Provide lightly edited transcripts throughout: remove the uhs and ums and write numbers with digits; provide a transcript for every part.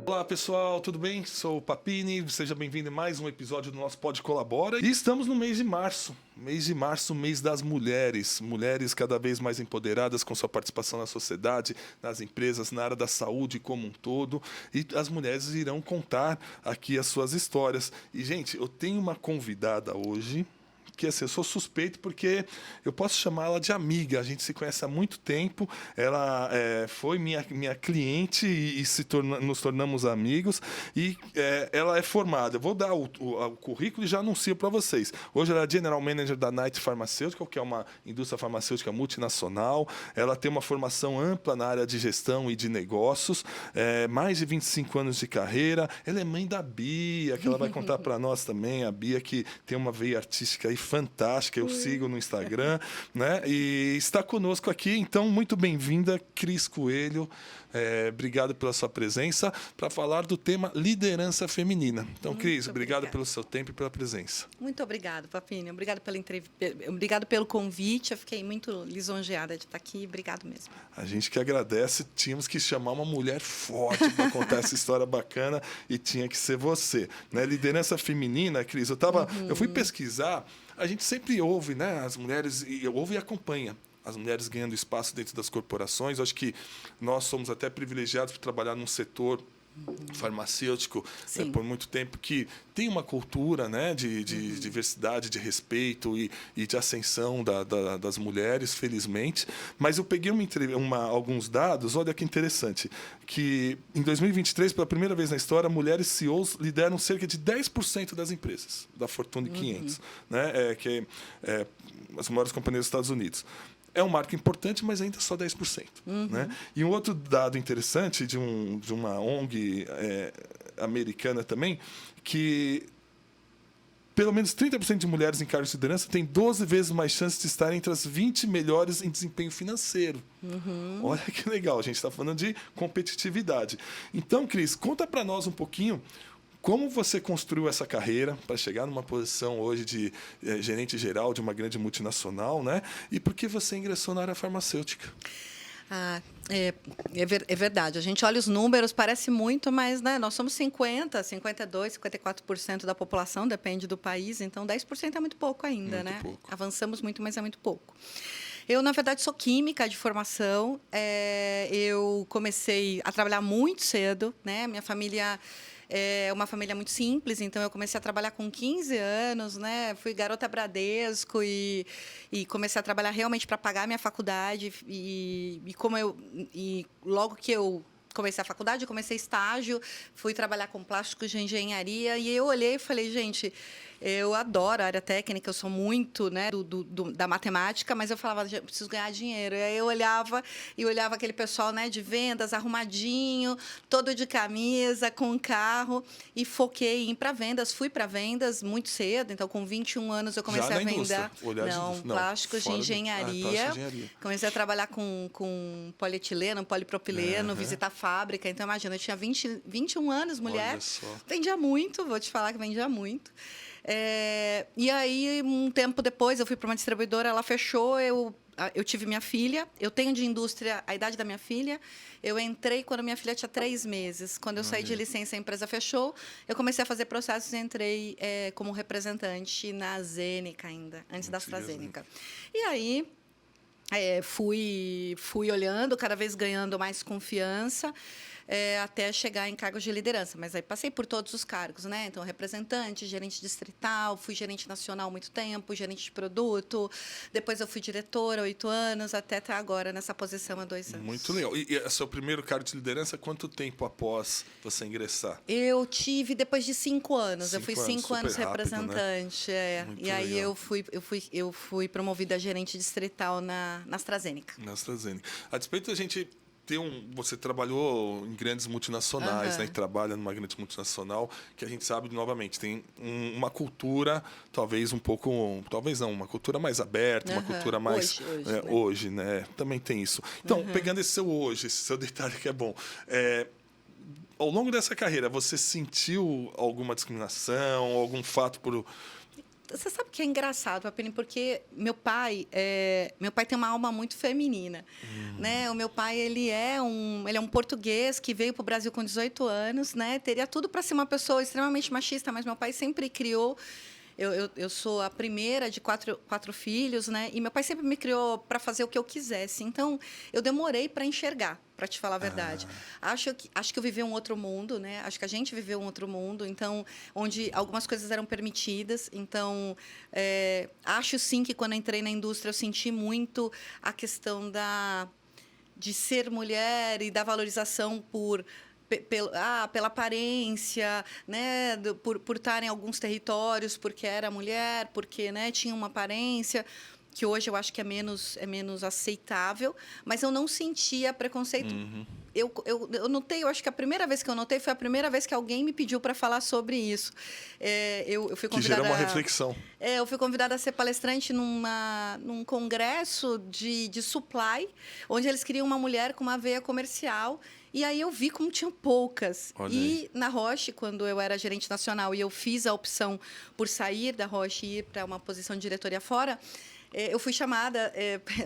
Olá pessoal, tudo bem? Sou o Papini, seja bem-vindo a mais um episódio do nosso Pod Colabora. E estamos no mês de março, mês das mulheres. Mulheres cada vez mais empoderadas com sua participação na sociedade, nas empresas, na área da saúde como um todo. E as mulheres irão contar aqui as suas histórias. E, gente, eu tenho uma convidada hoje que assim, eu sou suspeito porque eu posso chamá-la de amiga. A gente se conhece há muito tempo. Ela foi minha cliente e nos tornamos amigos. E ela é formada. Eu vou dar o currículo e já anuncio para vocês. Hoje ela é General Manager da Knight Pharmaceutical, que é uma indústria farmacêutica multinacional. Ela tem uma formação ampla na área de gestão e de negócios. Mais de 25 anos de carreira. Ela é mãe da Bia, que ela vai contar para nós também. A Bia, que tem uma veia artística aí fantástica, eu sigo no Instagram, né? E está conosco aqui, então, muito bem-vinda, Cris Coelho. Obrigado pela sua presença para falar do tema liderança feminina. Então, Cris, obrigado pelo seu tempo e pela presença. Muito obrigado, Papini. Obrigado pela entrevista, obrigado pelo convite. Eu fiquei muito lisonjeada de estar aqui. Obrigado mesmo. A gente que agradece. Tínhamos que chamar uma mulher forte para contar essa história bacana e tinha que ser você, né? Liderança feminina, Cris. Eu fui pesquisar. A gente sempre ouve, né, as mulheres, ouve e acompanha as mulheres ganhando espaço dentro das corporações. Eu acho que nós somos até privilegiados por trabalhar num setor farmacêutico por muito tempo, que tem uma cultura, né, de diversidade, de respeito e de ascensão das mulheres, felizmente. Mas eu peguei alguns dados, olha que interessante, que em 2023, pela primeira vez na história, mulheres CEOs lideram cerca de 10% das empresas da Fortune 500, né, que é as maiores companhias dos Estados Unidos. É um marco importante, mas ainda só 10%. Né? E um outro dado interessante de uma ONG americana também, que pelo menos 30% de mulheres em cargos de liderança têm 12 vezes mais chances de estarem entre as 20 melhores em desempenho financeiro. Olha que legal, a gente está falando de competitividade. Então, Cris, conta para nós um pouquinho como você construiu essa carreira para chegar numa posição hoje de gerente geral de uma grande multinacional, né? E por que você ingressou na área farmacêutica? É verdade. A gente olha os números, parece muito, mas, né, nós somos 52%, 54% da população, depende do país, então 10% é muito pouco ainda, muito, né? Pouco. Avançamos muito, mas é muito pouco. Eu, na verdade, sou química de formação. Eu comecei a trabalhar muito cedo, né? Minha família é uma família muito simples, então eu comecei a trabalhar com 15 anos, né? Fui garota Bradesco e comecei a trabalhar realmente para pagar a minha faculdade. E logo que eu comecei a faculdade, eu comecei estágio, fui trabalhar com plásticos de engenharia e eu olhei e falei, gente, eu adoro a área técnica, eu sou muito, né, da matemática, mas eu falava, eu preciso ganhar dinheiro. E aí eu olhava aquele pessoal, né, de vendas, arrumadinho, todo de camisa, com carro, e foquei em ir para vendas. Fui para vendas muito cedo, então com 21 anos eu comecei a vender plásticos de engenharia. Comecei a trabalhar com polietileno, polipropileno, visitar fábrica. Então, imagina, eu tinha 21 anos, mulher. Vendia muito, vou te falar que vendia muito. E aí, um tempo depois, eu fui para uma distribuidora, ela fechou, eu tive minha filha, eu tenho de indústria a idade da minha filha, eu entrei quando minha filha tinha 3 meses. Quando eu saí de licença, a empresa fechou, eu comecei a fazer processos e entrei como representante na Zeneca ainda, antes da AstraZeneca. E aí, fui olhando, cada vez ganhando mais confiança, até chegar em cargos de liderança. Mas aí passei por todos os cargos, né? Então, representante, gerente distrital, fui gerente nacional há muito tempo, gerente de produto. Depois eu fui diretora há 8 anos, até estar agora nessa posição há 2 anos. Muito legal. E seu primeiro cargo de liderança, quanto tempo após você ingressar? Eu tive depois de 5 anos. Eu fui 5 anos representante. Né? E aí legal. eu fui promovida a gerente distrital na AstraZeneca. Na AstraZeneca. A despeito da gente você trabalhou em grandes multinacionais, né? E trabalha numa grande multinacional, que a gente sabe, novamente, tem uma cultura, talvez um pouco... Talvez não, uma cultura mais aberta, uma cultura mais... Hoje, né? Também tem isso. Então, pegando esse seu detalhe que é bom... ao longo dessa carreira, você sentiu alguma discriminação, algum fato por... Você sabe que é engraçado, Papini, porque meu pai tem uma alma muito feminina, né? O meu pai, ele é um português que veio para o Brasil com 18 anos, né? Teria tudo para ser uma pessoa extremamente machista, mas meu pai sempre criou. Eu sou a primeira de quatro filhos, né? E meu pai sempre me criou para fazer o que eu quisesse. Então, eu demorei para enxergar, para te falar a verdade. Acho que eu vivi um outro mundo, né? Acho que a gente viveu um outro mundo, então, onde algumas coisas eram permitidas. Então, acho sim que quando entrei na indústria eu senti muito a questão de ser mulher e da valorização pela aparência, né, por estar em alguns territórios, porque era mulher, porque, né, tinha uma aparência que hoje eu acho que é menos aceitável, mas eu não sentia preconceito. Eu notei, eu acho que a primeira vez que eu notei foi a primeira vez que alguém me pediu para falar sobre isso. Eu fui convidada... Que gera uma reflexão. Eu fui convidada a ser palestrante num congresso de supply, onde eles queriam uma mulher com uma veia comercial. E aí eu vi como tinham poucas. Olha e aí. na Roche, quando eu era gerente nacional e eu fiz a opção por sair da Roche e ir para uma posição de diretoria fora, eu fui chamada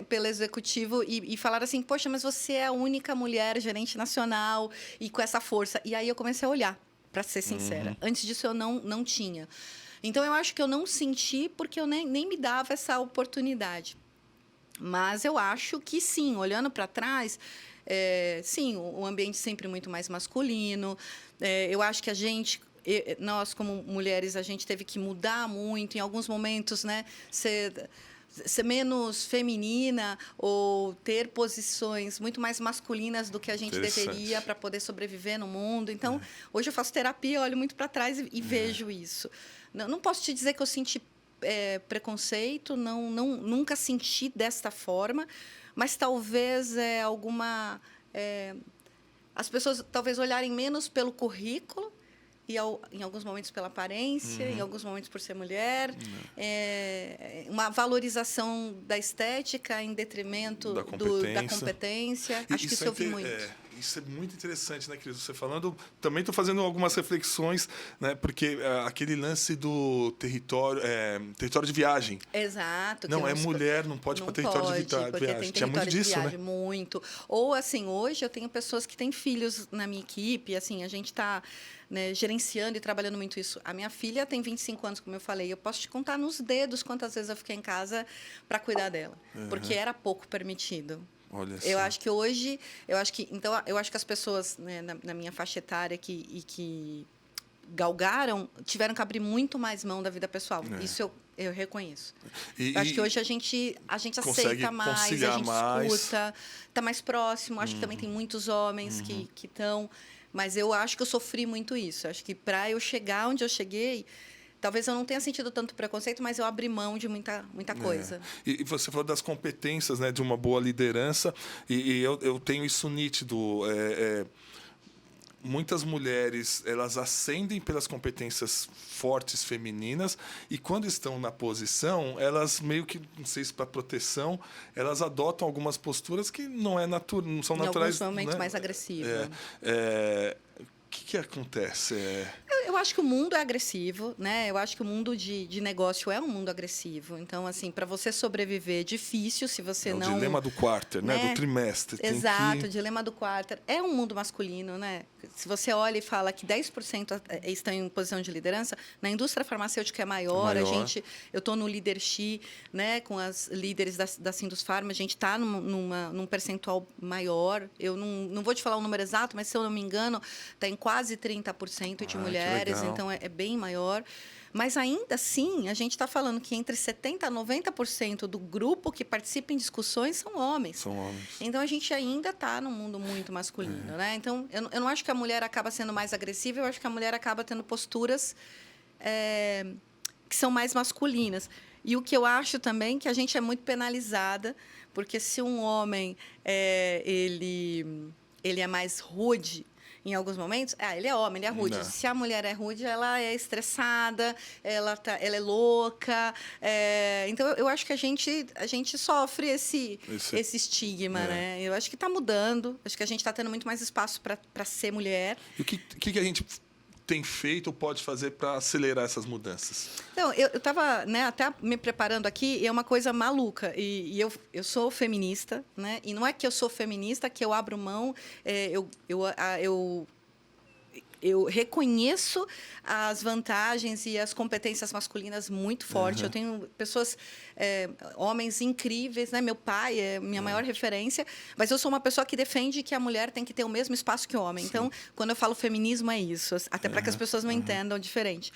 pelo executivo e falaram assim, poxa, mas você é a única mulher gerente nacional e com essa força. E aí eu comecei a olhar, para ser sincera. Antes disso, eu não tinha. Então, eu acho que eu não senti porque eu nem me dava essa oportunidade. Mas eu acho que, sim, olhando para trás... sim, o ambiente sempre muito mais masculino. Eu acho que nós, como mulheres, a gente teve que mudar muito. Em alguns momentos, né, ser menos feminina ou ter posições muito mais masculinas do que a gente deveria para poder sobreviver no mundo. Então, hoje eu faço terapia, olho muito para trás e vejo isso. Não posso te dizer que eu senti preconceito, nunca senti desta forma, mas talvez as pessoas talvez olharem menos pelo currículo e em alguns momentos pela aparência, em alguns momentos por ser mulher, uma valorização da estética em detrimento da competência. Acho que isso eu vi muito. Isso é muito interessante, né, Cris? Você falando... Também estou fazendo algumas reflexões, né? Porque aquele lance do território de viagem. Exato. Não, mulher, não pode ir para território de viagem. Tinha muito disso, viagem, né? Muito. Ou, assim, hoje eu tenho pessoas que têm filhos na minha equipe, assim, a gente está... né, gerenciando e trabalhando muito isso. A minha filha tem 25 anos, como eu falei. Eu posso te contar nos dedos quantas vezes eu fiquei em casa para cuidar dela. Porque era pouco permitido. Olha só. Eu acho que hoje... eu acho que as pessoas, né, na minha faixa etária que galgaram tiveram que abrir muito mais mão da vida pessoal. Isso eu reconheço. Eu acho que hoje a gente aceita mais, a gente escuta, está mais próximo. Acho que também tem muitos homens que estão... Mas eu acho que eu sofri muito isso. Acho que para eu chegar onde eu cheguei, talvez eu não tenha sentido tanto preconceito, mas eu abri mão de muita coisa. E você falou das competências, né, de uma boa liderança, e eu tenho isso nítido. Muitas mulheres, elas ascendem pelas competências fortes femininas e quando estão na posição, elas meio que, não sei se para proteção, elas adotam algumas posturas que não são naturais. Em alguns momentos, né? mais agressivas. O que acontece? Eu acho que o mundo é agressivo, né? Eu acho que o mundo de negócio é um mundo agressivo. Então, assim, para você sobreviver é difícil se você não... O dilema do quarter, né? Do trimestre. Exato, o dilema do quarter. É um mundo masculino, né? Se você olha e fala que 10% estão em posição de liderança, na indústria farmacêutica é maior. Eu estou no leadership, né? Com as líderes da Sindusfarma, a gente está num percentual maior. Eu não vou te falar o número exato, mas se eu não me engano, está em quase 30% de mulheres, então é bem maior. Mas ainda assim, a gente está falando que entre 70% a 90% do grupo que participa em discussões são homens. Então, a gente ainda está num mundo muito masculino. Né? Então, eu não acho que a mulher acaba sendo mais agressiva, eu acho que a mulher acaba tendo posturas que são mais masculinas. E o que eu acho também é que a gente é muito penalizada, porque se um homem ele é mais rude, em alguns momentos, ele é homem, ele é rude. Se a mulher é rude, ela é estressada, ela é louca. Então, eu acho que a gente sofre esse estigma, né? Eu acho que está mudando. Acho que a gente está tendo muito mais espaço para ser mulher. E o que a gente tem feito ou pode fazer para acelerar essas mudanças? Então, eu estava, né, até me preparando aqui, e é uma coisa maluca. E eu sou feminista, né? E não é que eu sou feminista que eu abro mão, eu reconheço as vantagens e as competências masculinas muito forte. Eu tenho pessoas, homens incríveis, né? Meu pai é minha maior referência, mas eu sou uma pessoa que defende que a mulher tem que ter o mesmo espaço que o homem. Sim. Então, quando eu falo feminismo, é isso, até para que as pessoas não entendam diferente.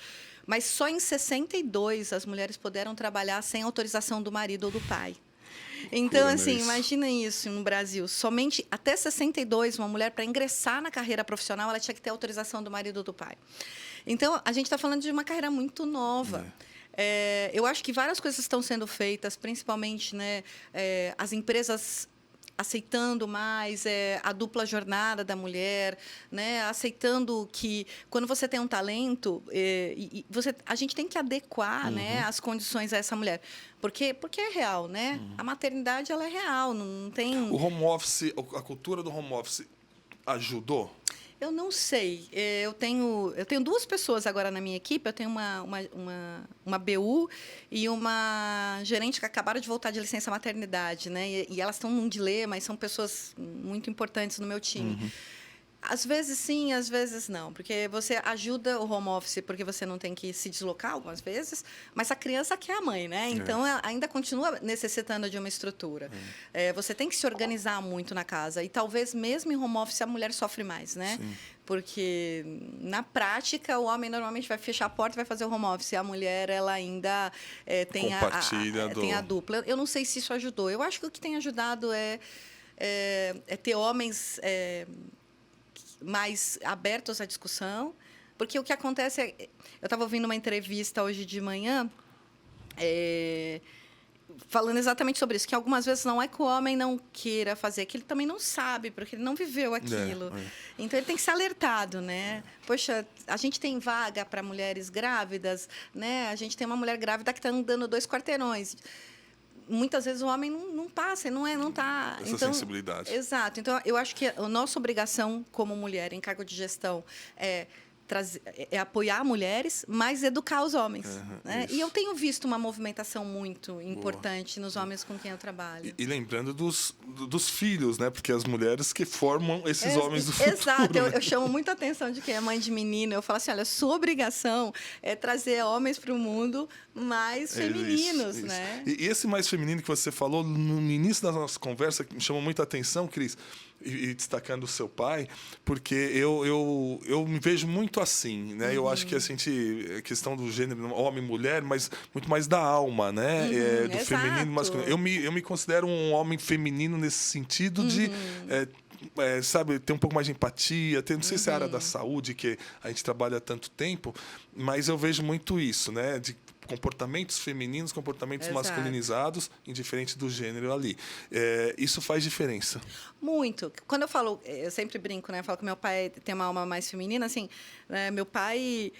Mas só em 62 as mulheres puderam trabalhar sem autorização do marido ou do pai. Então, assim, imagina isso no Brasil. Somente até 62, uma mulher, para ingressar na carreira profissional, ela tinha que ter autorização do marido ou do pai. Então, a gente está falando de uma carreira muito nova. Eu acho que várias coisas estão sendo feitas, principalmente, né, as empresas aceitando mais a dupla jornada da mulher, né? Aceitando que quando você tem um talento, a gente tem que adequar, né, as condições a essa mulher, porque é real, né? A maternidade ela é real, não tem. O home office, a cultura do home office ajudou? Eu não sei. Eu tenho 2 pessoas agora na minha equipe. Eu tenho uma BU e uma gerente que acabaram de voltar de licença maternidade, né? E elas estão num dilema, e são pessoas muito importantes no meu time. Às vezes sim, às vezes não, porque você ajuda o home office porque você não tem que se deslocar algumas vezes, mas a criança quer a mãe, né? Então, ela ainda continua necessitando de uma estrutura. Você tem que se organizar muito na casa, e talvez mesmo em home office a mulher sofre mais, né? Sim. Porque, na prática, o homem normalmente vai fechar a porta e vai fazer o home office. A mulher, ela ainda tem a dupla. Eu não sei se isso ajudou. Eu acho que o que tem ajudado é ter homens mais abertos à discussão, porque o que acontece eu estava ouvindo uma entrevista hoje de manhã falando exatamente sobre isso, que algumas vezes não é que o homem não queira fazer, que ele também não sabe, porque ele não viveu aquilo. Então, ele tem que ser alertado, né? Poxa, a gente tem vaga para mulheres grávidas, né? A gente tem uma mulher grávida que está andando 2 quarteirões. Muitas vezes o homem não passa, não está. Essa sensibilidade. Exato. Então, eu acho que a nossa obrigação como mulher em cargo de gestão é apoiar mulheres, mas educar os homens. Né? E eu tenho visto uma movimentação muito importante nos homens com quem eu trabalho. E lembrando dos filhos, né? Porque as mulheres que formam esses homens do futuro. Exato. Eu chamo muita atenção de quem é mãe de menino. Eu falo assim, olha, sua obrigação é trazer homens para o mundo mais femininos. Isso. Né? E esse mais feminino que você falou no início da nossa conversa, que me chamou muita atenção, Cris, e destacando o seu pai, porque eu me vejo muito assim, né? Eu acho que a questão do gênero homem e mulher, mas muito mais da alma, né? Do feminino e masculino. Eu me considero um homem feminino nesse sentido de sabe, ter um pouco mais de empatia, não sei se é a área da saúde que a gente trabalha há tanto tempo, mas eu vejo muito isso, né? De comportamentos femininos, comportamentos masculinizados, indiferente do gênero ali. Isso faz diferença. Muito. Quando eu falo, eu sempre brinco, né? Eu falo que meu pai tem uma alma mais feminina, assim, né? Meu pai...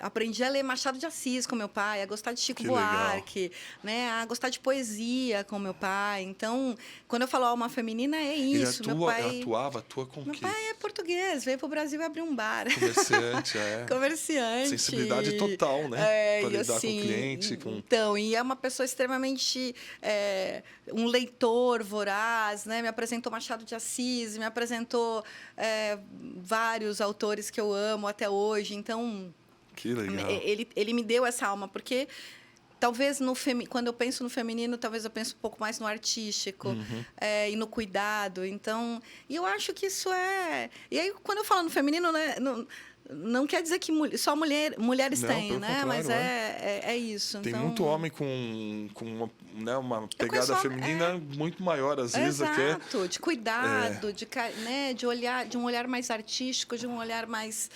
aprendi a ler Machado de Assis com meu pai, a gostar de Chico Buarque, né, a gostar de poesia com meu pai. Então, quando eu falo alma feminina, é isso. Atua com o quê? Meu pai é português, veio para o Brasil e abriu um bar. Comerciante, Comerciante. Sensibilidade total, né? Para lidar assim, com o cliente. Então, e é uma pessoa extremamente... um leitor voraz, né? Me apresentou Machado de Assis, me apresentou vários autores que eu amo até hoje. Então, que legal. Ele me deu essa alma, porque talvez quando eu penso no feminino, talvez eu pense um pouco mais no artístico e no cuidado. Então, e eu acho que isso é... E aí, quando eu falo no feminino, né, não quer dizer que só mulheres têm, né? Mas é isso. Tem muito homem com uma pegada feminina muito maior, às vezes. Exato, de cuidado, de um olhar mais artístico, de um olhar mais...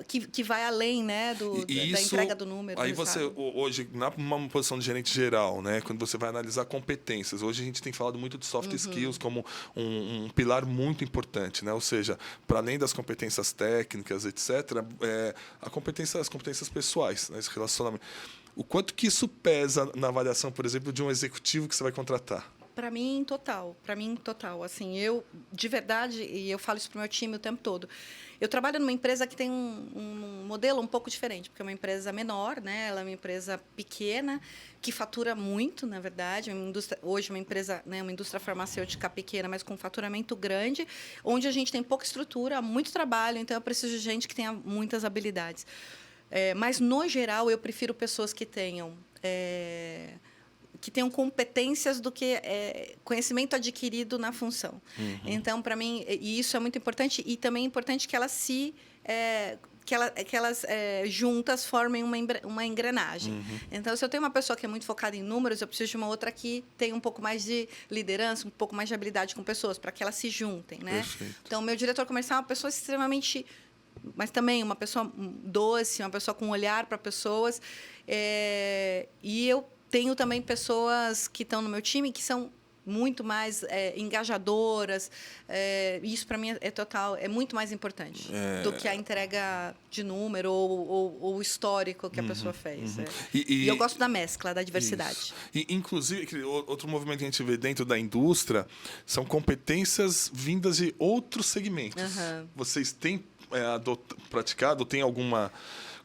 que vai além, né, da entrega do número. Aí você, hoje, numa posição de gerente geral, né, quando você vai analisar competências, hoje a gente tem falado muito de soft skills como um pilar muito importante, né? Ou seja, para além das competências técnicas, etc., as competências pessoais, né, esse relacionamento. O quanto que isso pesa na avaliação, por exemplo, de um executivo que você vai contratar? Para mim, total. Para mim, total. Assim, eu, de verdade, e eu falo isso para o meu time o tempo todo, eu trabalho numa empresa que tem um modelo um pouco diferente, porque é uma empresa menor, né? Ela é uma empresa pequena, que fatura muito, na verdade. Hoje, uma empresa, né, uma indústria farmacêutica pequena, mas com faturamento grande, onde a gente tem pouca estrutura, muito trabalho, então eu preciso de gente que tenha muitas habilidades. Mas, no geral, eu prefiro pessoas que tenham competências do que conhecimento adquirido na função. Uhum. Então, para mim, e isso é muito importante, e também é importante que elas que elas juntas formem uma engrenagem. Uhum. Então, se eu tenho uma pessoa que é muito focada em números, eu preciso de uma outra que tenha um pouco mais de liderança, um pouco mais de habilidade com pessoas, para que elas se juntem, né? Perfeito. Então, meu diretor comercial é uma pessoa extremamente... mas também uma pessoa doce, uma pessoa com olhar para pessoas. E eu tenho também pessoas que estão no meu time que são muito mais engajadoras. Isso, para mim, é muito mais importante do que a entrega de número ou o histórico que a pessoa fez. Uhum. E eu gosto da mescla, da diversidade. E, inclusive, outro movimento que a gente vê dentro da indústria são competências vindas de outros segmentos. Uhum. Vocês têm praticado? Tem alguma...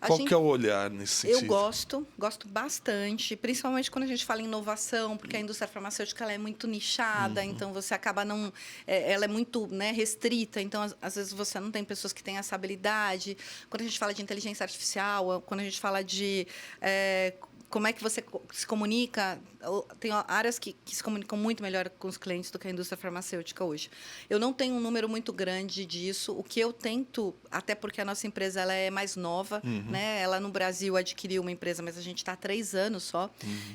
Qual que é o olhar nesse sentido? Eu gosto bastante, principalmente quando a gente fala em inovação, porque a indústria farmacêutica ela é muito nichada, então você acaba não... ela é muito, né, restrita, então, às vezes, você não tem pessoas que têm essa habilidade. Quando a gente fala de inteligência artificial, quando a gente fala de... como é que você se comunica? Tem áreas que se comunicam muito melhor com os clientes do que a indústria farmacêutica hoje. Eu não tenho um número muito grande disso. O que eu tento, até porque a nossa empresa ela é mais nova, né? Ela no Brasil adquiriu uma empresa, mas a gente está há 3 anos só.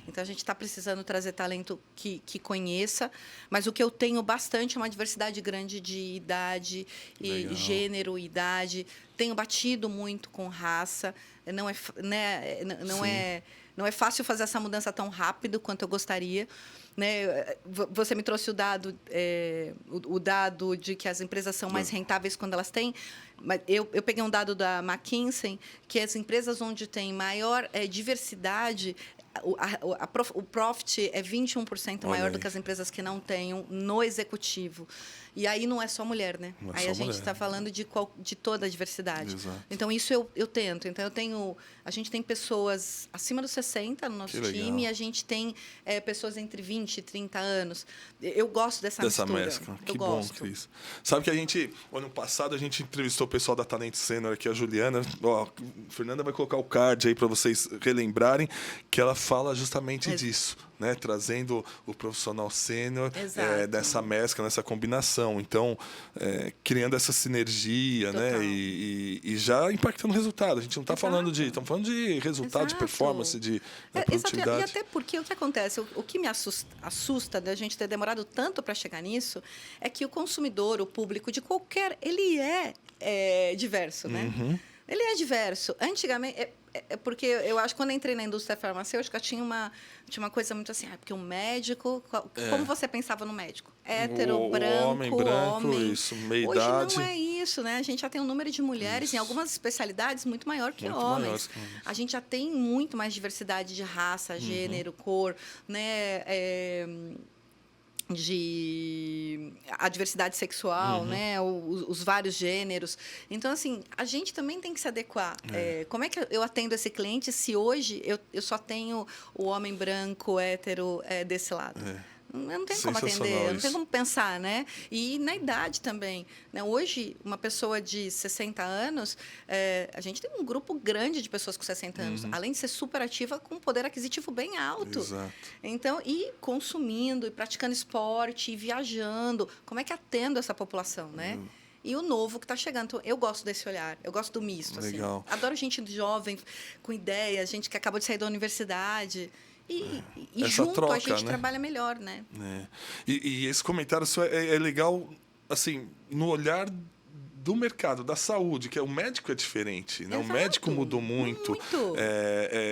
Então, a gente está precisando trazer talento que conheça. Mas o que eu tenho bastante é uma diversidade grande de idade, e gênero, idade. Tenho batido muito com raça. Não é fácil fazer essa mudança tão rápido quanto eu gostaria. Né? Você me trouxe o dado de que as empresas são mais rentáveis quando elas têm. Mas eu peguei um dado da McKinsey, que as empresas onde tem maior diversidade, o profit é 21% maior do que as empresas que não tenham no executivo. E aí não é só mulher, né? Aí a gente está falando de toda a diversidade. Exato. Então, isso eu tento. Então, a gente tem pessoas acima dos 60 no nosso time, e a gente tem pessoas entre 20 e 30 anos. Eu gosto dessa mistura. Mescla. Que bom, Cris. Sabe que ano passado, a gente entrevistou o pessoal da Talent Sênior aqui, a Juliana. A Fernanda vai colocar o card aí para vocês relembrarem, que ela fala justamente disso, né? Trazendo o profissional sênior dessa mescla, nessa combinação. Então, criando essa sinergia, né? E já impactando o resultado. A gente não está falando de... Estamos falando de resultado, de performance, de produtividade. E até porque o que acontece, o que me assusta da gente ter demorado tanto para chegar nisso, é que o consumidor, o público de qualquer... Ele é diverso, né? Ele é diverso. Antigamente... porque eu acho que quando eu entrei na indústria farmacêutica, tinha uma coisa muito assim, porque um médico... Como você pensava no médico? Hétero, branco, homem. Isso, meia Hoje idade. não é isso, né? A gente já tem um número de mulheres em algumas especialidades muito maior que homens. A gente já tem muito mais diversidade de raça, gênero, cor, né? A diversidade sexual, né? Os vários gêneros. Então, assim, a gente também tem que se adequar. Como é que eu atendo esse cliente se hoje eu só tenho o homem branco, hétero desse lado? Eu não tenho como atender, eu não tenho como pensar, né? E na idade também, né? Hoje, uma pessoa de 60 anos, a gente tem um grupo grande de pessoas com 60 anos, além de ser super ativa, com um poder aquisitivo bem alto. Exato. Então, e consumindo, e praticando esporte, e viajando. Como é que atendo essa população, né? E o novo que está chegando. Então, eu gosto desse olhar, eu gosto do misto. Legal. Assim. Adoro gente jovem, com ideias, gente que acabou de sair da universidade. E junto troca, a gente trabalha melhor, né? E esse comentário é legal, assim, no olhar do mercado, da saúde, que o médico é diferente, né? Exato. O médico mudou muito.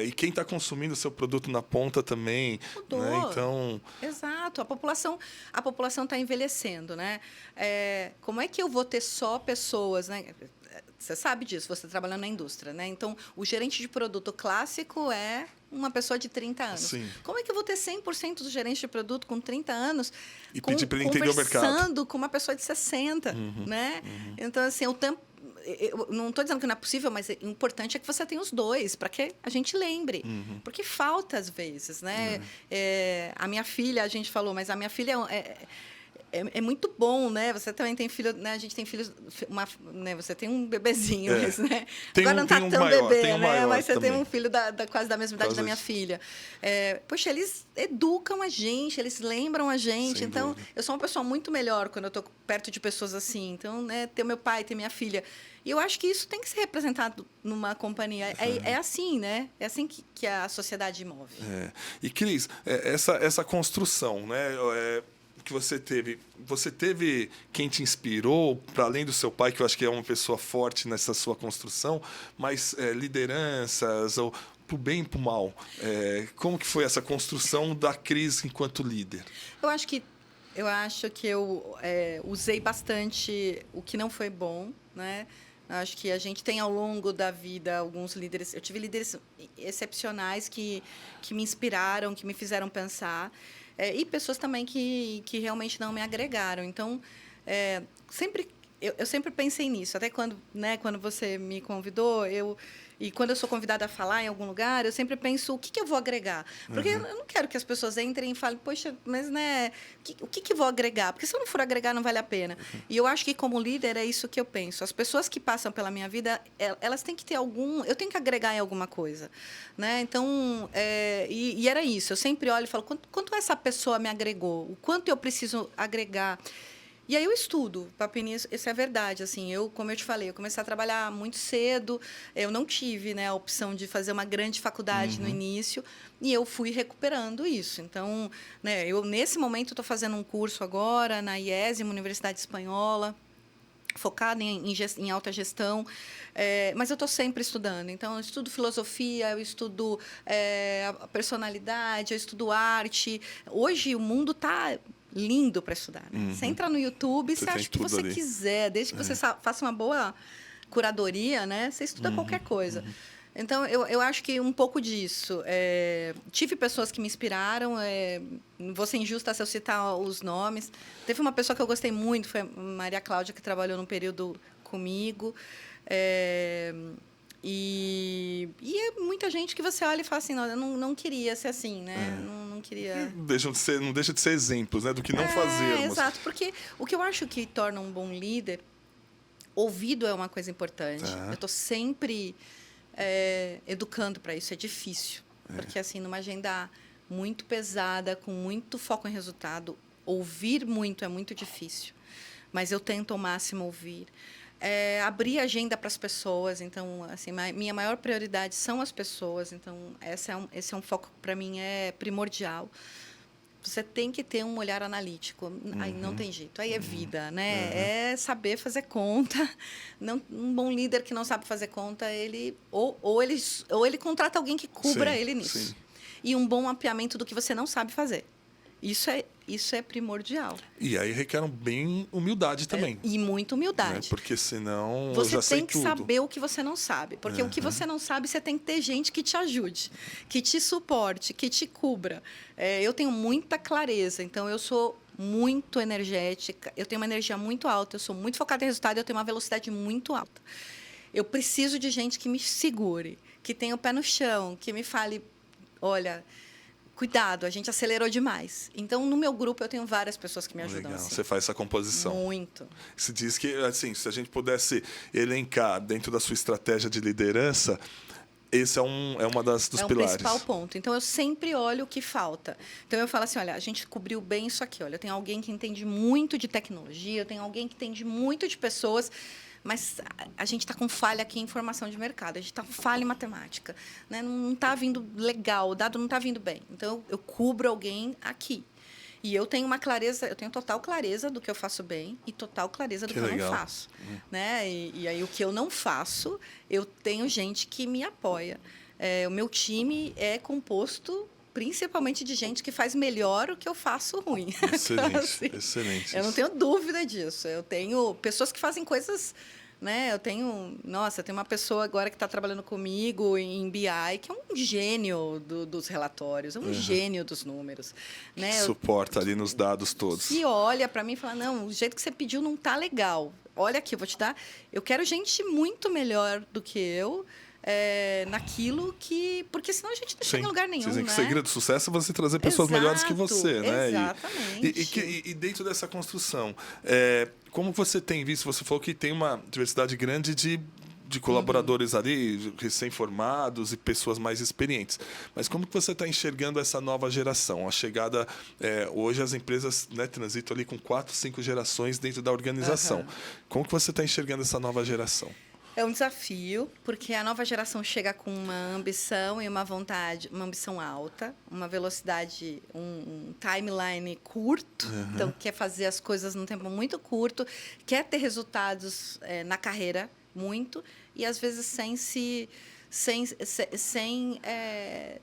E quem está consumindo o seu produto na ponta também. Mudou. Né? Então... Exato. A população está envelhecendo, né? Como é que eu vou ter só pessoas, né? você sabe disso, você trabalhando na indústria, né? Então, o gerente de produto clássico é uma pessoa de 30 anos. Sim. Como é que eu vou ter 100% do gerente de produto com 30 anos e pedir para ele entender o mercado? Conversando com uma pessoa de 60, né? Então, assim, o tempo... Eu não estou dizendo que não é possível, mas o importante é que você tenha os dois, para que a gente lembre. Porque falta às vezes, né? A minha filha, a gente falou, mas a minha filha é muito bom, né? Você também tem filho, né? A gente tem filhos, né? Você tem um bebezinho, mas, né? Agora não está tão maior, bebê, né? Mas você também. tem um filho quase da mesma idade da minha filha. Poxa, eles educam a gente, eles lembram a gente. Sem então, dúvida. eu sou uma pessoa muito melhor quando eu estou perto de pessoas assim. Então, né? Ter meu pai, ter minha filha. E eu acho que isso tem que ser representado numa companhia. É assim, né? É assim que a sociedade move. E, Cris, essa construção, né? Que você teve quem te inspirou, para além do seu pai, que eu acho que é uma pessoa forte nessa sua construção, mas lideranças, ou para o bem e para o mal. Como que foi essa construção da Cris enquanto líder? Eu acho que eu usei bastante o que não foi bom, né? Acho que a gente tem, ao longo da vida, alguns líderes... Eu tive líderes excepcionais que me inspiraram, que me fizeram pensar. E pessoas também que realmente não me agregaram. Então, eu sempre pensei nisso. Até quando você me convidou, e quando eu sou convidada a falar em algum lugar, eu sempre penso o que eu vou agregar. Porque eu não quero que as pessoas entrem e falem, poxa, mas né, o que vou agregar? Porque se eu não for agregar, não vale a pena. E eu acho que, como líder, é isso que eu penso. As pessoas que passam pela minha vida, elas têm que ter eu tenho que agregar em alguma coisa. Né? Então, e era isso. Eu sempre olho e falo, quanto essa pessoa me agregou? O quanto eu preciso agregar? E aí eu estudo, Papini, isso é verdade. Assim, como eu te falei, eu comecei a trabalhar muito cedo, eu não tive, né, a opção de fazer uma grande faculdade no início, e eu fui recuperando isso. Então, né, nesse momento, estou fazendo um curso agora na IESM, Universidade Espanhola, focada em alta gestão, mas eu estou sempre estudando. Então, eu estudo filosofia, eu estudo personalidade, eu estudo arte. Hoje, o mundo está lindo para estudar. Né? Você entra no YouTube, você acha o que você quiser, desde que você faça uma boa curadoria, né? Você estuda qualquer coisa. Então, eu acho que um pouco disso. Tive pessoas que me inspiraram, vou ser injusta se eu citar os nomes. Teve uma pessoa que eu gostei muito, foi a Maria Cláudia, que trabalhou num período comigo. E é muita gente que você olha e fala assim, não, eu não queria ser assim, né? Não queria... Não deixa de ser exemplos, né? Do que não fazermos. Exato, porque o que eu acho que torna um bom líder, ouvido é uma coisa importante. Eu estou sempre educando para isso, é difícil. Porque, assim, numa agenda muito pesada, com muito foco em resultado, ouvir muito é muito difícil. Mas eu tento ao máximo ouvir. Abrir agenda para as pessoas. Então, assim, minha maior prioridade são as pessoas. Então, esse é um foco que, para mim, é primordial. Você tem que ter um olhar analítico. Aí não tem jeito. Aí é vida, né? É saber fazer conta. Um bom líder que não sabe fazer conta, ele contrata alguém que cubra ele nisso. Sim. E um bom mapeamento do que você não sabe fazer. Isso é primordial. E aí requer bem humildade também. E muita humildade. Né? Porque senão você eu já sei tem que tudo. saber o que você não sabe. Porque o que você não sabe, você tem que ter gente que te ajude, que te suporte, que te cubra. Eu tenho muita clareza, então eu sou muito energética, eu tenho uma energia muito alta, eu sou muito focada em resultado, eu tenho uma velocidade muito alta. Eu preciso de gente que me segure, que tenha o pé no chão, que me fale, olha... Cuidado, a gente acelerou demais. Então, no meu grupo, eu tenho várias pessoas que me ajudam. Legal, assim. você faz essa composição. Muito. Se diz que, assim, se a gente pudesse elencar dentro da sua estratégia de liderança, esse é uma dos pilares. É o principal ponto. Então, eu sempre olho o que falta. Então, eu falo assim, olha, a gente cobriu bem isso aqui. Olha, eu tenho alguém que entende muito de tecnologia, eu tenho alguém que entende muito de pessoas... Mas a gente está com falha aqui em formação de mercado, a gente está com falha em matemática. Né? Não está vindo legal, o dado não está vindo bem. Então, eu cubro alguém aqui. E eu tenho uma clareza, eu tenho total clareza do que eu faço bem e total clareza do que eu não faço. Né? E aí, o que eu não faço, eu tenho gente que me apoia. O meu time é composto... principalmente de gente que faz melhor o que eu faço ruim. Excelente, então, assim, excelente. Eu não tenho dúvida disso. Eu tenho pessoas que fazem coisas né? Eu tenho uma pessoa agora que está trabalhando comigo em BI, que é um gênio dos relatórios, é um gênio dos números, né? Suporta ali nos dados todos. E olha para mim e fala, não, o jeito que você pediu não tá legal. Olha aqui, eu vou te dar... Eu quero gente muito melhor do que eu, naquilo que... Porque senão a gente não chega em lugar nenhum, dizem né? que o segredo do sucesso é você trazer pessoas melhores que você, né? Exatamente. E dentro dessa construção, como você tem visto, você falou que tem uma diversidade grande de colaboradores ali, recém-formados e pessoas mais experientes. Mas como que você está enxergando essa nova geração? A chegada... hoje as empresas, né, transitam ali com 4, 5 gerações dentro da organização. Como que você está enxergando essa nova geração? É um desafio, porque a nova geração chega com uma ambição e uma vontade, uma ambição alta, uma velocidade, um timeline curto, então quer fazer as coisas num tempo muito curto, quer ter resultados na carreira muito, e às vezes sem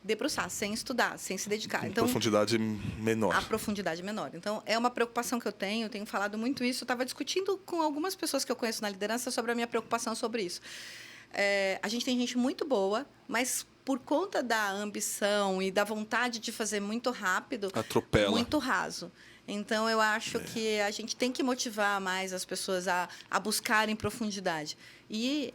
debruçar, sem estudar, sem se dedicar. Então, profundidade menor. A profundidade menor. Então, é uma preocupação que eu tenho falado muito isso. Eu estava discutindo com algumas pessoas que eu conheço na liderança sobre a minha preocupação sobre isso. A gente tem gente muito boa, mas por conta da ambição e da vontade de fazer muito rápido, atropela. Muito raso. Então, eu acho que a gente tem que motivar mais as pessoas a buscarem profundidade. E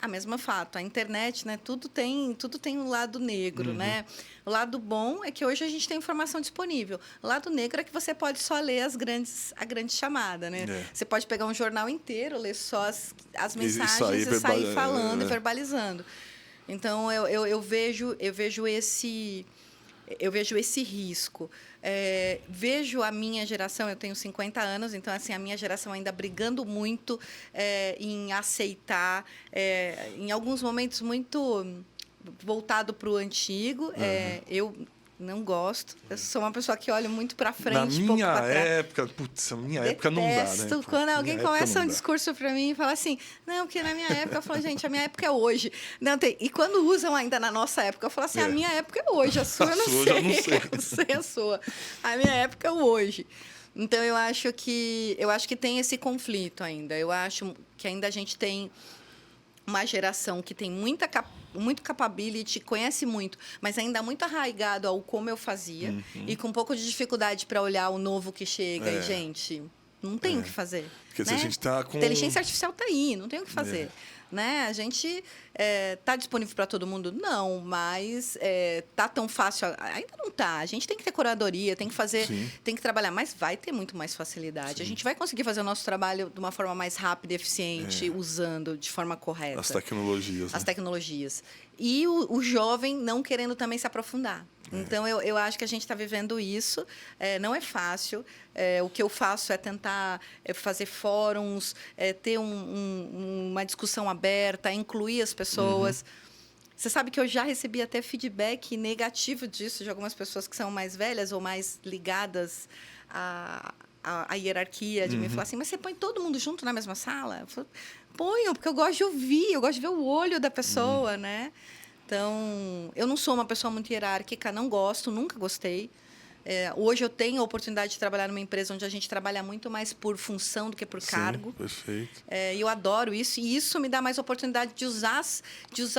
a mesma fato, a internet, né, tudo tem um lado negro, né? O lado bom é que hoje a gente tem informação disponível. O lado negro é que você pode só ler a grande chamada, né? Você pode pegar um jornal inteiro, ler só as mensagens e sair falando e verbalizando. Então eu vejo esse risco. Vejo a minha geração, eu tenho 50 anos, então assim, a minha geração ainda brigando muito em aceitar, em alguns momentos muito voltado para o antigo. Eu não gosto. Eu sou uma pessoa que olha muito para frente. Na minha época, época não dá, né? Quando alguém começa um discurso para mim e fala assim, não, porque na minha época, eu falo, gente, a minha época é hoje. Não, e quando usam ainda na nossa época, eu falo assim, a minha época é hoje, a sua eu não sei. Eu não sei a sua. A minha época é hoje. Então, eu acho que tem esse conflito ainda. Eu acho que ainda a gente tem uma geração que tem muito capability, conhece muito, mas ainda muito arraigado ao como eu fazia e com um pouco de dificuldade para olhar o novo que chega. E, gente, não tem o que fazer. Porque né? a gente tá com... Inteligência artificial está aí, não tem o que fazer. Né? A gente está disponível para todo mundo? Não, mas está tão fácil. Ainda não está. A gente tem que ter curadoria, tem que fazer, tem que trabalhar, mas vai ter muito mais facilidade. Sim. A gente vai conseguir fazer o nosso trabalho de uma forma mais rápida e eficiente, usando de forma correta. As tecnologias. As tecnologias. E o jovem não querendo também se aprofundar. Então, eu acho que a gente está vivendo isso. Não é fácil. O que eu faço é tentar fazer fóruns, ter uma discussão aberta, incluir as pessoas. Você sabe que eu já recebi até feedback negativo disso, de algumas pessoas que são mais velhas ou mais ligadas à hierarquia, de me falar assim, mas você põe todo mundo junto na mesma sala? Eu falo, ponho, porque eu gosto de ouvir, eu gosto de ver o olho da pessoa, né? Então, eu não sou uma pessoa muito hierárquica, não gosto, nunca gostei. Hoje eu tenho a oportunidade de trabalhar numa empresa onde a gente trabalha muito mais por função do que por cargo. Perfeito. E eu adoro isso, e isso me dá mais oportunidade de usar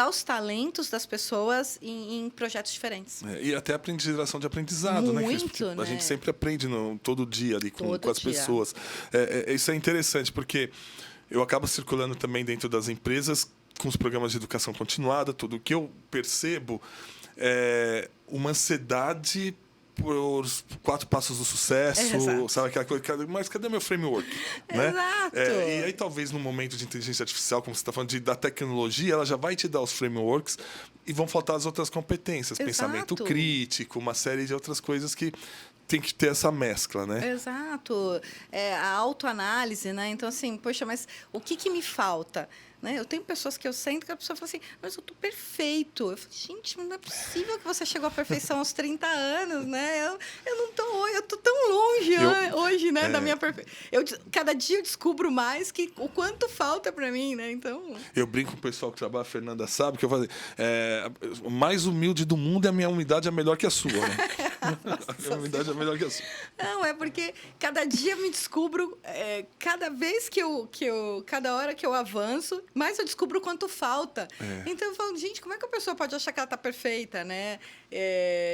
os talentos das pessoas em projetos diferentes. E até geração de aprendizado, né? Muito, A gente sempre aprende todo dia ali com as pessoas. Isso é interessante, porque eu acabo circulando também dentro das empresas com os programas de educação continuada, tudo o que eu percebo é uma ansiedade por os 4 passos do sucesso, sabe aquela coisa, mas cadê meu framework? Né? Exato. E aí talvez no momento de inteligência artificial, como você está falando da tecnologia, ela já vai te dar os frameworks e vão faltar as outras competências, pensamento crítico, uma série de outras coisas que tem que ter essa mescla, né? Exato. A autoanálise, né? Então, assim, poxa, mas o que me falta? Né? Eu tenho pessoas que eu sento que a pessoa fala assim, mas eu tô perfeito. Eu falo, gente, não é possível que você chegou à perfeição aos 30 anos, né? Eu não tô, eu tô tão longe hoje, né, da minha perfeição. Cada dia eu descubro mais o quanto falta para mim, né? Então... Eu brinco com o pessoal que trabalha, a Fernanda sabe, que eu falei, o mais humilde do mundo é a minha humildade é melhor que a sua, né? A minha idade é melhor que a sua. Não, é porque cada dia me descubro, cada vez cada hora que eu avanço, mais eu descubro o quanto falta. Então eu falo, gente, como é que a pessoa pode achar que ela está perfeita, né?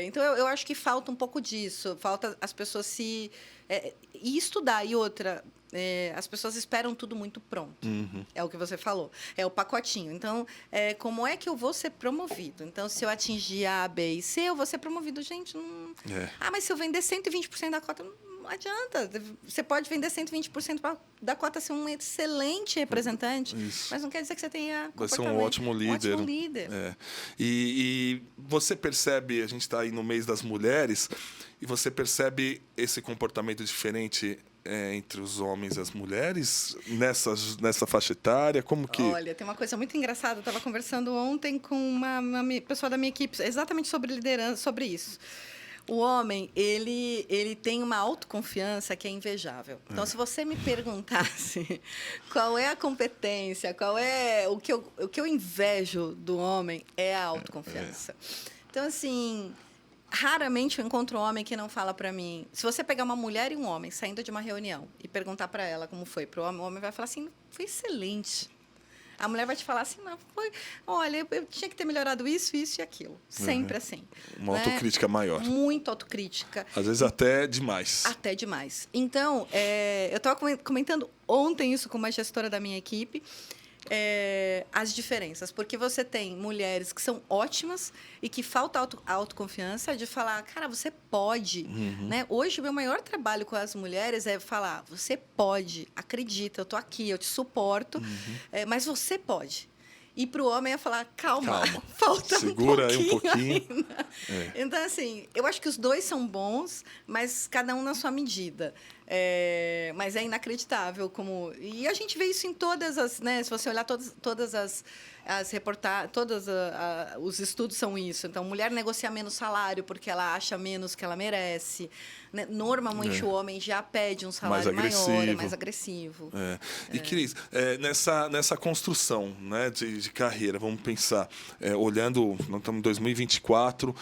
Então eu acho que falta um pouco disso, falta as pessoas e estudar. E outra, as pessoas esperam tudo muito pronto. É o que você falou. É o pacotinho. Então, como é que eu vou ser promovido? Então, se eu atingir A, B e C, eu vou ser promovido. Gente, não... mas se eu vender 120% da cota, não adianta. Você pode vender 120% da cota, ser um excelente representante, mas não quer dizer que você tenha vai ser um ótimo líder. Um ótimo líder. E você percebe, a gente está aí no mês das mulheres, e você percebe esse comportamento diferente entre os homens e as mulheres nessa faixa etária? Como que... Olha, tem uma coisa muito engraçada. Eu estava conversando ontem com uma pessoa da minha equipe exatamente sobre liderança, sobre isso. O homem, ele tem uma autoconfiança que é invejável. Então, se você me perguntasse qual é a competência, qual é o que eu invejo do homem, é a autoconfiança. Então, assim, raramente eu encontro um homem que não fala para mim. Se você pegar uma mulher e um homem saindo de uma reunião e perguntar para ela como foi para o homem vai falar assim, foi excelente. A mulher vai te falar assim, não, olha, eu tinha que ter melhorado isso, isso e aquilo. Sempre assim. Uma autocrítica maior. Muito autocrítica. Às vezes até demais. Até demais. Então, eu estava comentando ontem isso com uma gestora da minha equipe, as diferenças. Porque você tem mulheres que são ótimas e que falta autoconfiança de falar, cara, você pode. Né? Hoje, o meu maior trabalho com as mulheres é falar, você pode, acredita, eu estou aqui, eu te suporto, mas você pode. E para o homem é falar, calma. Falta segura um pouquinho aí um pouquinho. Então, assim, eu acho que os dois são bons, mas cada um na sua medida. Mas é inacreditável como... E a gente vê isso em todas as... Né, se você olhar todas as reportagens, os estudos são isso. Então, mulher negocia menos salário porque ela acha menos que ela merece. Né? Normalmente, o homem já pede um salário maior, é mais agressivo. E, Cris, nessa construção, né, de carreira, vamos pensar, olhando, nós estamos em 2024,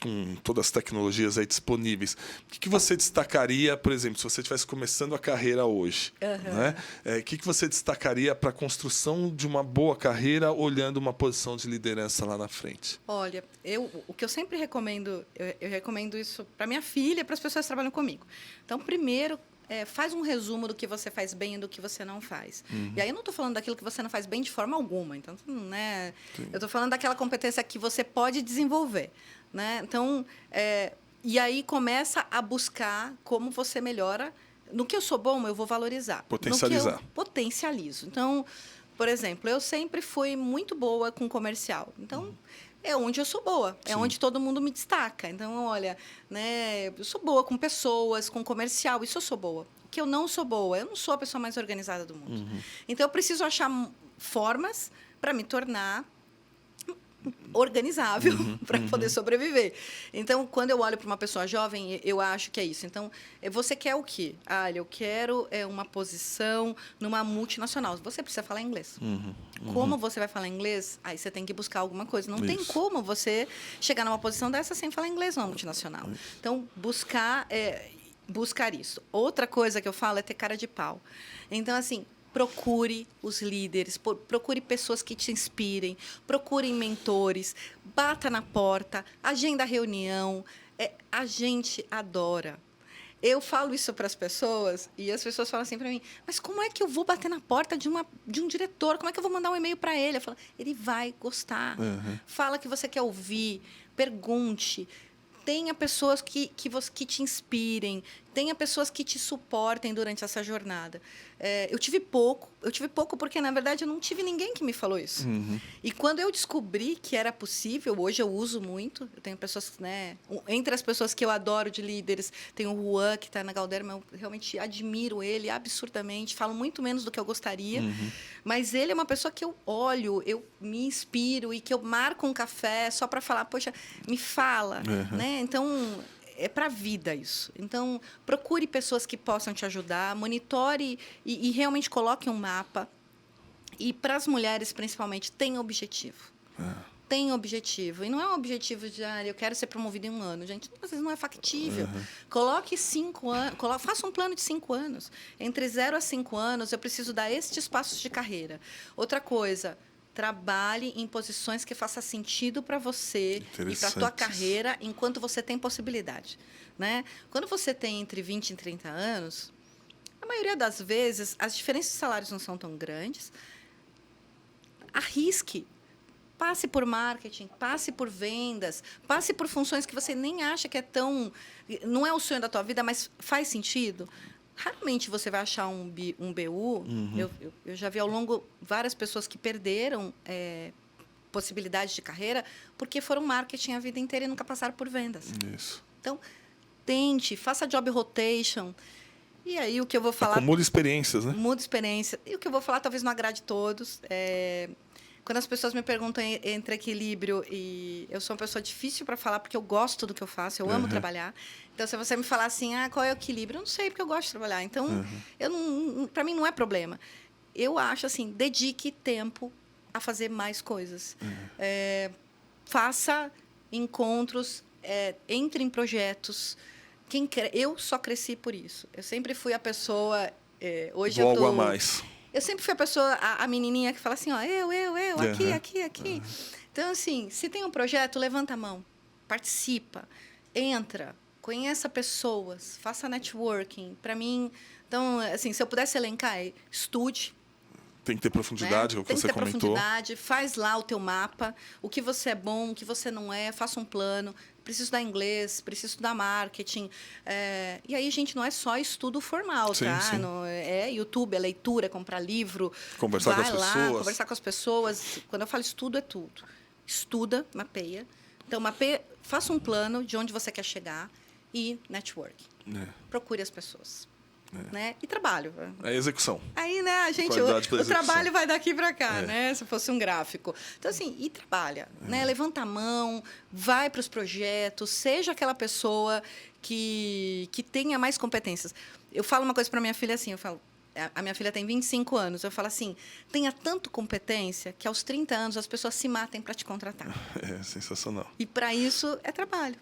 com todas as tecnologias aí disponíveis, o que você destacaria, por exemplo, se você estivesse começando a carreira hoje? Né? O que você destacaria para a construção de uma boa carreira, olhando uma posição de liderança lá na frente? Olha, o que eu sempre recomendo, eu recomendo isso para minha filha e para as pessoas que trabalham comigo. Então, primeiro, faz um resumo do que você faz bem e do que você não faz. E aí eu não estou falando daquilo que você não faz bem de forma alguma. Então, né, eu estou falando daquela competência que você pode desenvolver. Né? Então, e aí começa a buscar como você melhora. No que eu sou bom, eu vou valorizar. Potencializar. No que eu potencializo. Então, por exemplo, eu sempre fui muito boa com comercial. Então, é onde eu sou boa. É onde todo mundo me destaca. Então, olha, né, eu sou boa com pessoas, com comercial. Isso eu sou boa. O que eu não sou boa, eu não sou a pessoa mais organizada do mundo. Então, eu preciso achar formas para me tornar organizável para poder sobreviver. Então, quando eu olho para uma pessoa jovem, eu acho que é isso. Então, você quer o quê? Eu quero uma posição numa multinacional. Você precisa falar inglês. Como você vai falar inglês? Aí você tem que buscar alguma coisa. Não tem como você chegar numa posição dessa sem falar inglês numa multinacional. Então, buscar isso. Outra coisa que eu falo é ter cara de pau. Então, assim, procure os líderes, procure pessoas que te inspirem, procure mentores, bata na porta, agenda reunião. A gente adora. Eu falo isso para as pessoas e as pessoas falam assim para mim, mas como é que eu vou bater na porta de um diretor? Como é que eu vou mandar um e-mail para ele? Eu falo, ele vai gostar. Fala que você quer ouvir, pergunte. Tenha pessoas que te inspirem, tenha pessoas que te suportem durante essa jornada. Eu tive pouco porque, na verdade, eu não tive ninguém que me falou isso. E quando eu descobri que era possível, hoje eu uso muito, eu tenho pessoas, né, entre as pessoas que eu adoro de líderes, tem o Juan, que está na Galderma, eu realmente admiro ele absurdamente, falo muito menos do que eu gostaria, mas ele é uma pessoa que eu olho, eu me inspiro e que eu marco um café só para falar, poxa, me fala, né? Então, é para a vida isso. Então, procure pessoas que possam te ajudar, monitore e realmente coloque um mapa. E para as mulheres, principalmente, tenha objetivo. tem objetivo. E não é um objetivo de, eu quero ser promovido em 1 ano. Gente, às vezes não é factível. Coloque 5 anos, faça um plano de 5 anos. Entre 0 a 5 anos, eu preciso dar estes passos de carreira. Outra coisa, trabalhe em posições que façam sentido para você e para a tua carreira enquanto você tem possibilidade. Né? Quando você tem entre 20 e 30 anos, a maioria das vezes, as diferenças de salários não são tão grandes. Arrisque. Passe por marketing, passe por vendas, passe por funções que você nem acha que é tão... Não é o sonho da tua vida, mas faz sentido. Raramente você vai achar um BU. Eu já vi ao longo várias pessoas que perderam possibilidades de carreira porque foram marketing a vida inteira e nunca passaram por vendas. Isso. Então, tente, faça job rotation. E aí o que eu vou falar... Acumula experiências, né? Muda experiência. E o que eu vou falar talvez não agrade todos. Quando as pessoas me perguntam entre equilíbrio e... Eu sou uma pessoa difícil para falar porque eu gosto do que eu faço, eu amo trabalhar. Então, se você me falar assim, qual é o equilíbrio? Eu não sei, porque eu gosto de trabalhar. Então, para mim não é problema. Eu acho assim, dedique tempo a fazer mais coisas. Faça encontros, entre em projetos. Eu só cresci por isso. Eu sempre fui a pessoa... hoje algo a mais. Eu sempre fui a pessoa, a menininha que fala assim, eu, aqui. Então, assim, se tem um projeto, levanta a mão, participa, entra, conheça pessoas, faça networking. Para mim, então, assim, se eu pudesse elencar, estude. Tem que ter profundidade, é o que você comentou. Tem que ter profundidade, faz lá o teu mapa, o que você é bom, o que você não é, faça um plano. Preciso estudar inglês, preciso estudar marketing. E aí, gente, não é só estudo formal, sim, tá? Sim. Não, YouTube, é leitura, é comprar livro. Conversar com as pessoas. Conversar com as pessoas. Quando eu falo estudo, é tudo. Estuda, mapeia. Então, faça um plano de onde você quer chegar e network. Procure as pessoas. Né? E trabalho. É execução. Aí, né, a gente, o trabalho vai daqui para cá, né? Se fosse um gráfico. Então, assim, e trabalha, né? Levanta a mão, vai para os projetos, seja aquela pessoa que tenha mais competências. Eu falo uma coisa para minha filha assim, a minha filha tem 25 anos, eu falo assim, tenha tanto competência que aos 30 anos as pessoas se matem para te contratar. É sensacional. E para isso é trabalho.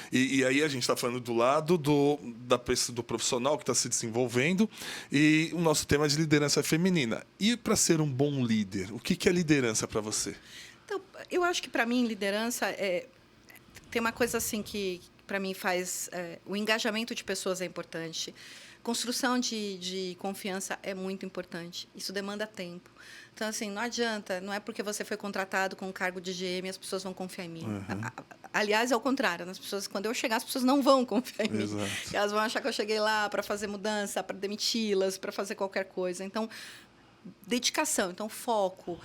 E aí a gente está falando do lado do profissional que está se desenvolvendo e o nosso tema é de liderança feminina. E para ser um bom líder, o que é liderança para você? Então, eu acho que para mim liderança tem uma coisa assim que para mim faz... o engajamento de pessoas é importante. Construção de confiança é muito importante. Isso demanda tempo. Então, assim, não adianta. Não é porque você foi contratado com um cargo de GM as pessoas vão confiar em mim. Aliás, é o contrário. Quando eu chegar, as pessoas não vão confiar em mim. Elas vão achar que eu cheguei lá para fazer mudança, para demiti-las, para fazer qualquer coisa. Então, dedicação. Então, foco.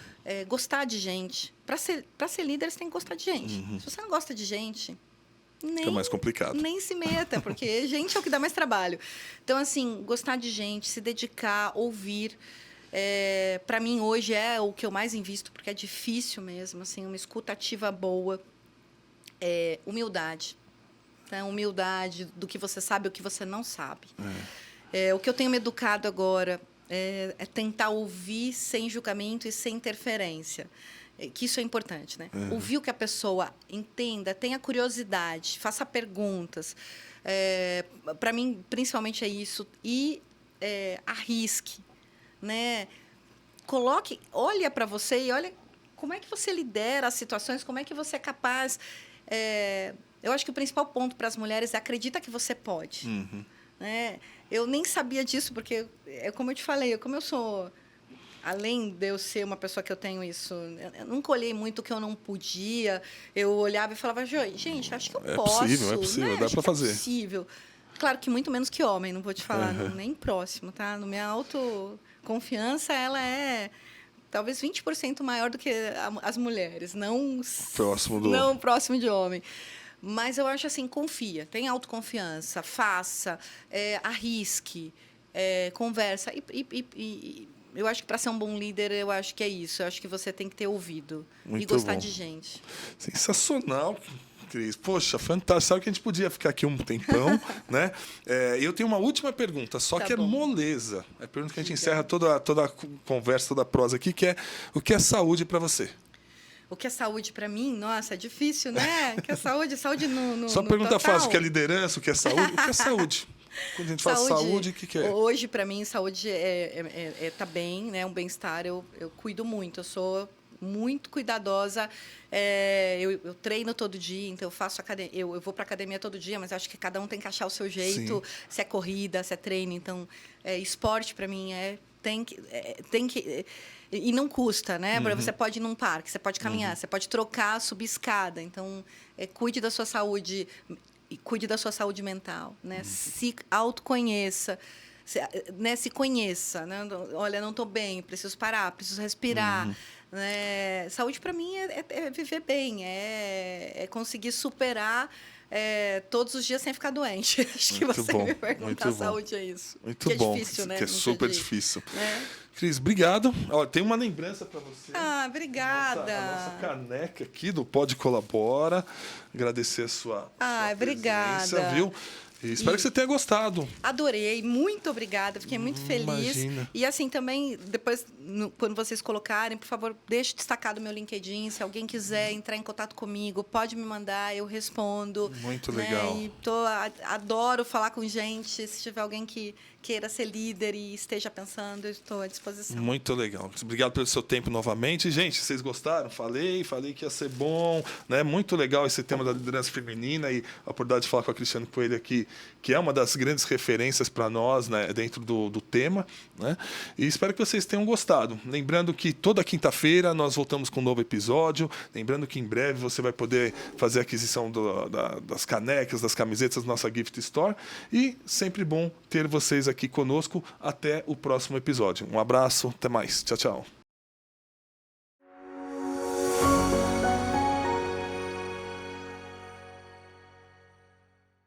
Gostar de gente. Para ser líder, você tem que gostar de gente. Se você não gosta de gente... Fica mais complicado. Nem se meta, porque gente é o que dá mais trabalho. Então, assim, gostar de gente, se dedicar, ouvir. Para mim, hoje, é o que eu mais invisto, porque é difícil mesmo. Assim, uma escuta ativa boa. Humildade. Né? Humildade do que você sabe e o que você não sabe. O que eu tenho me educado agora é tentar ouvir sem julgamento e sem interferência. Que isso é importante, né? Ouvir o que a pessoa entenda, tenha curiosidade, faça perguntas. Para mim, principalmente é isso. E arrisque, né? Olha para você e olha como é que você lidera as situações, como é que você é capaz. Eu acho que o principal ponto para as mulheres é acredita que você pode. Né? Eu nem sabia disso, porque, como eu te falei, como eu sou... Além de eu ser uma pessoa que eu tenho isso, eu nunca olhei muito o que eu não podia. Eu olhava e falava, gente, acho que eu posso. É possível, dá para fazer. É possível. Claro que muito menos que homem, não vou te falar, nem próximo, tá? No minha autoconfiança, ela é talvez 20% maior do que as mulheres, não próximo de homem. Mas eu acho assim, confia, tenha autoconfiança, faça, arrisque, conversa e eu acho que para ser um bom líder, eu acho que é isso. Eu acho que você tem que ter ouvido e gostar de gente. Sensacional, Cris. Poxa, fantástico. Sabe que a gente podia ficar aqui um tempão, né? Eu tenho uma última pergunta, só que é moleza. É a pergunta que a gente encerra toda a conversa, toda a prosa aqui, que é o que é saúde para você? O que é saúde para mim? Nossa, é difícil, né? O que é saúde? Saúde no Só no pergunta total. fácil, o que é liderança, o que é saúde? O que é saúde? Quando a gente fala saúde, o que é? Hoje, para mim, saúde é tá bem, né? Um bem-estar. Eu cuido muito. Eu sou muito cuidadosa. Eu treino todo dia, então eu faço academia. Eu vou para academia todo dia, mas acho que cada um tem que achar o seu jeito. Sim. Se é corrida, se é treino. Então, esporte para mim tem que e não custa, né? Uhum. Você pode ir num parque, você pode caminhar, você pode trocar, subir escada. Então, cuide da sua saúde e cuide da sua saúde mental, né? Se autoconheça, se conheça, né? Olha, não estou bem, preciso parar, preciso respirar. Né? Saúde para mim é viver bem, é conseguir superar todos os dias sem ficar doente. Acho que você me perguntar saúde é isso. Muito bom. É difícil, né? Que é super difícil. Cris, obrigado. Ó, tem uma lembrança para você. Obrigada. A nossa caneca aqui do Pode Colabora. Agradecer a sua obrigada. presença, viu? E espero que você tenha gostado. Adorei, muito obrigada, fiquei muito feliz. Imagina. E assim, também, depois, quando vocês colocarem, por favor, deixe destacado meu LinkedIn. Se alguém quiser entrar em contato comigo, pode me mandar, eu respondo. Muito legal. E adoro falar com gente. Se tiver alguém que queira ser líder e esteja pensando, eu estou à disposição. Muito legal. Obrigado pelo seu tempo novamente. Gente, vocês gostaram? Falei que ia ser bom. Né? Muito legal esse tema da liderança feminina e a oportunidade de falar com a Cristiane Coelho aqui, que é uma das grandes referências para nós, né, dentro do tema. Né? E espero que vocês tenham gostado. Lembrando que toda quinta-feira nós voltamos com um novo episódio. Lembrando que em breve você vai poder fazer a aquisição das canecas, das camisetas da nossa Gift Store. E sempre bom ter vocês aqui conosco. Até o próximo episódio. Um abraço, até mais. Tchau, tchau.